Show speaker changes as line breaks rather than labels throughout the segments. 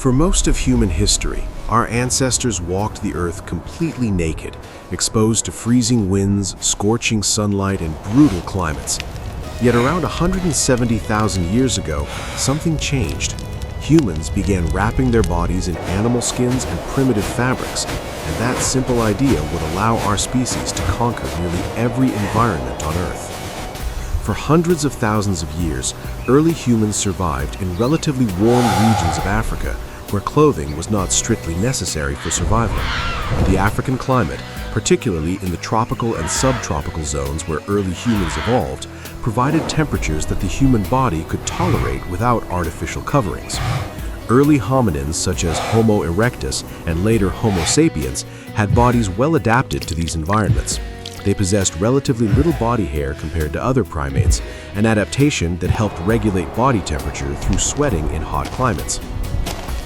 For most of human history, our ancestors walked the earth completely naked, exposed to freezing winds, scorching sunlight, and brutal climates. Yet around 170,000 years ago, something changed. Humans began wrapping their bodies in animal skins and primitive fabrics, and that simple idea would allow our species to conquer nearly every environment on Earth. For hundreds of thousands of years, early humans survived in relatively warm regions of Africa, where clothing was not strictly necessary for survival. The African climate, particularly in the tropical and subtropical zones where early humans evolved, provided temperatures that the human body could tolerate without artificial coverings. Early hominins such as Homo erectus and later Homo sapiens had bodies well adapted to these environments. They possessed relatively little body hair compared to other primates, an adaptation that helped regulate body temperature through sweating in hot climates.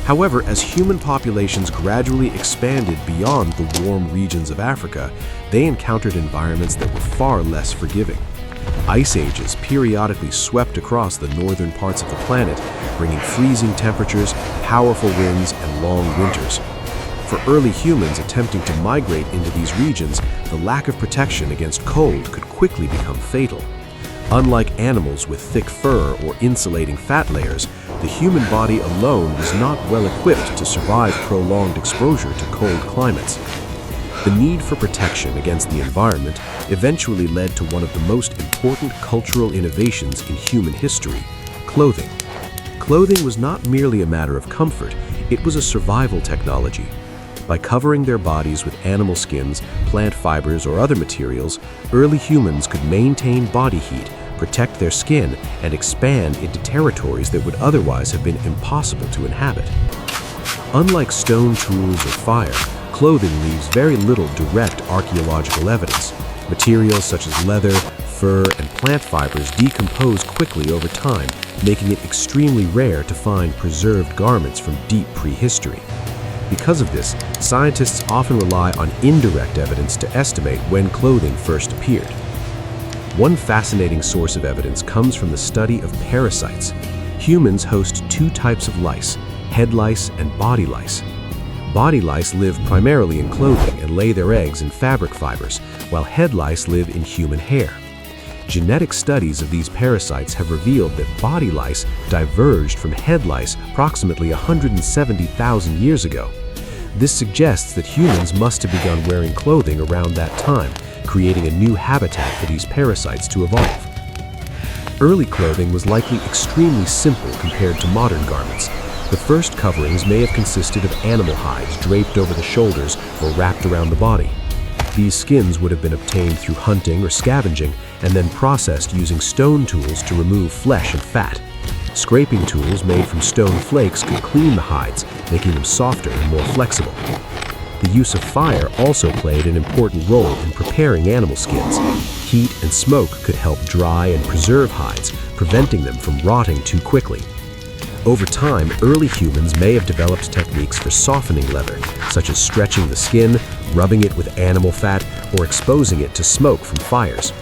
However, as human populations gradually expanded beyond the warm regions of Africa, they encountered environments that were far less forgiving. Ice ages periodically swept across the northern parts of the planet, bringing freezing temperatures, powerful winds, and long winters. For early humans attempting to migrate into these regions, the lack of protection against cold could quickly become fatal. Unlike animals with thick fur or insulating fat layers, the human body alone was not well equipped to survive prolonged exposure to cold climates. The need for protection against the environment eventually led to one of the most important cultural innovations in human history: clothing. Clothing was not merely a matter of comfort, it was a survival technology. By covering their bodies with animal skins, plant fibers, or other materials, early humans could maintain body heat, protect their skin, and expand into territories that would otherwise have been impossible to inhabit. Unlike stone tools or fire, clothing leaves very little direct archaeological evidence. Materials such as leather, fur, and plant fibers decompose quickly over time, making it extremely rare to find preserved garments from deep prehistory. Because of this, scientists often rely on indirect evidence to estimate when clothing first appeared. One fascinating source of evidence comes from the study of parasites. Humans host two types of lice: head lice and body lice. Body lice live primarily in clothing and lay their eggs in fabric fibers, while head lice live in human hair. Genetic studies of these parasites have revealed that body lice diverged from head lice approximately 170,000 years ago. This suggests that humans must have begun wearing clothing around that time, creating a new habitat for these parasites to evolve. Early clothing was likely extremely simple compared to modern garments. The first coverings may have consisted of animal hides draped over the shoulders or wrapped around the body. These skins would have been obtained through hunting or scavenging and then processed using stone tools to remove flesh and fat. Scraping tools made from stone flakes could clean the hides, making them softer and more flexible. The use of fire also played an important role in preparing animal skins. Heat and smoke could help dry and preserve hides, preventing them from rotting too quickly. Over time, early humans may have developed techniques for softening leather, such as stretching the skin, rubbing it with animal fat, or exposing it to smoke from fires.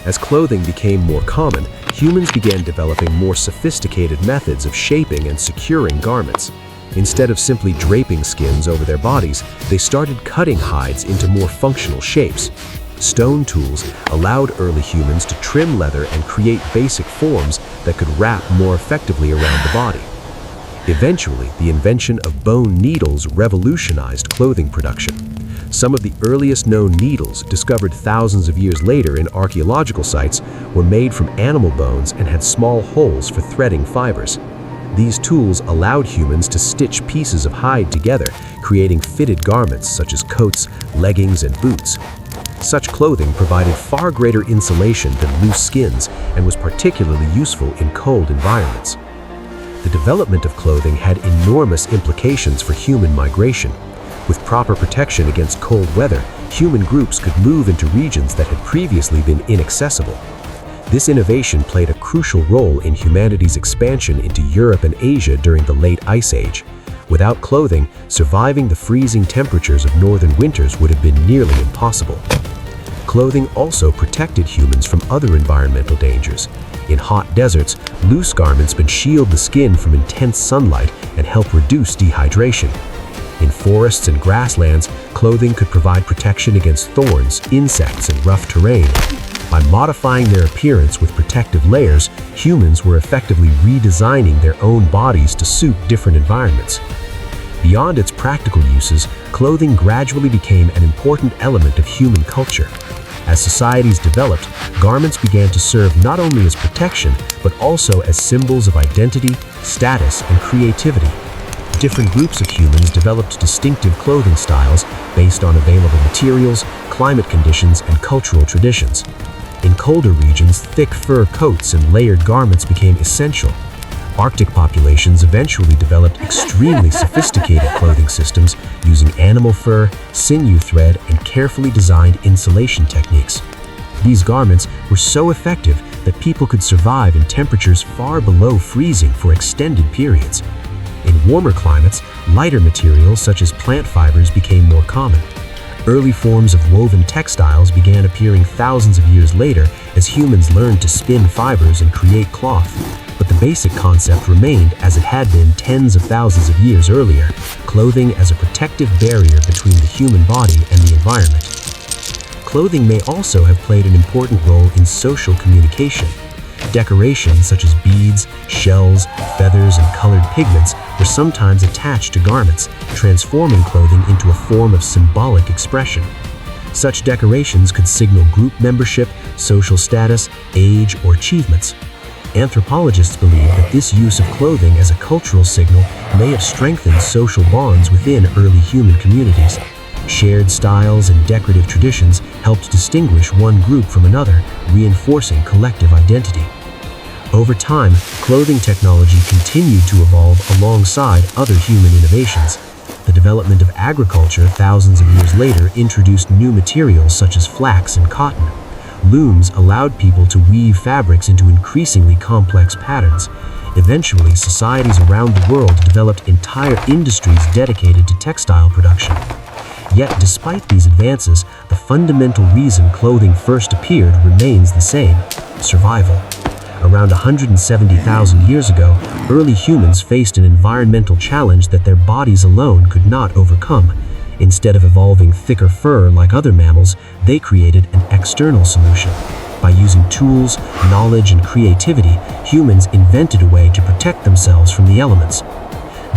As clothing became more common, humans began developing more sophisticated methods of shaping and securing garments. Instead of simply draping skins over their bodies, they started cutting hides into more functional shapes. Stone tools allowed early humans to trim leather and create basic forms that could wrap more effectively around the body. Eventually, the invention of bone needles revolutionized clothing production. Some of the earliest known needles, discovered thousands of years later in archaeological sites, were made from animal bones and had small holes for threading fibers. These tools allowed humans to stitch pieces of hide together, creating fitted garments such as coats, leggings, and boots. Such clothing provided far greater insulation than loose skins and was particularly useful in cold environments. The development of clothing had enormous implications for human migration. With proper protection against cold weather, human groups could move into regions that had previously been inaccessible. This innovation played a crucial role in humanity's expansion into Europe and Asia during the late Ice Age. Without clothing, surviving the freezing temperatures of northern winters would have been nearly impossible. Clothing also protected humans from other environmental dangers. In hot deserts, loose garments could shield the skin from intense sunlight and help reduce dehydration. In forests and grasslands, clothing could provide protection against thorns, insects, and rough terrain. By modifying their appearance with protective layers, humans were effectively redesigning their own bodies to suit different environments. Beyond its practical uses, clothing gradually became an important element of human culture. As societies developed, garments began to serve not only as protection, but also as symbols of identity, status, and creativity. Different groups of humans developed distinctive clothing styles based on available materials, climate conditions, and cultural traditions. In colder regions, thick fur coats and layered garments became essential. Arctic populations eventually developed extremely sophisticated clothing systems using animal fur, sinew thread, and carefully designed insulation techniques. These garments were so effective that people could survive in temperatures far below freezing for extended periods. In warmer climates, lighter materials such as plant fibers became more common. Early forms of woven textiles began appearing thousands of years later as humans learned to spin fibers and create cloth. But the basic concept remained as it had been tens of thousands of years earlier, clothing as a protective barrier between the human body and the environment. Clothing may also have played an important role in social communication. Decorations such as beads, shells, feathers, and colored pigments were sometimes attached to garments, transforming clothing into a form of symbolic expression. Such decorations could signal group membership, social status, age, or achievements. Anthropologists believe that this use of clothing as a cultural signal may have strengthened social bonds within early human communities. Shared styles and decorative traditions helped distinguish one group from another, reinforcing collective identity. Over time, clothing technology continued to evolve alongside other human innovations. The development of agriculture thousands of years later introduced new materials such as flax and cotton. Looms allowed people to weave fabrics into increasingly complex patterns. Eventually, societies around the world developed entire industries dedicated to textile production. Yet, despite these advances, the fundamental reason clothing first appeared remains the same: survival. Around 170,000 years ago, early humans faced an environmental challenge that their bodies alone could not overcome. Instead of evolving thicker fur like other mammals, they created an external solution. By using tools, knowledge, and creativity, humans invented a way to protect themselves from the elements.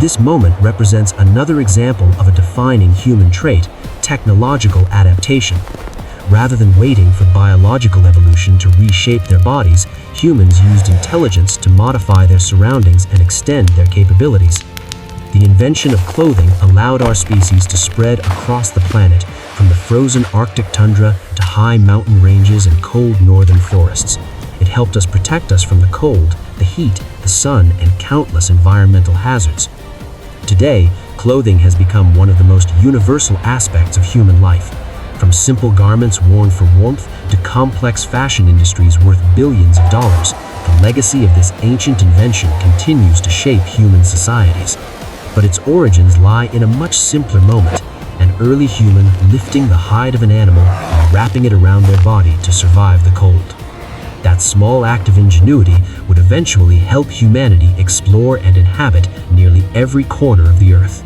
This moment represents another example of a defining human trait: technological adaptation. Rather than waiting for biological evolution to reshape their bodies, humans used intelligence to modify their surroundings and extend their capabilities. The invention of clothing allowed our species to spread across the planet, from the frozen Arctic tundra to high mountain ranges and cold northern forests. It helped us protect us from the cold, the heat, the sun, and countless environmental hazards. Today, clothing has become one of the most universal aspects of human life. From simple garments worn for warmth to complex fashion industries worth billions of dollars, the legacy of this ancient invention continues to shape human societies. But its origins lie in a much simpler moment: an early human lifting the hide of an animal and wrapping it around their body to survive the cold. That small act of ingenuity would eventually help humanity explore and inhabit nearly every corner of the earth.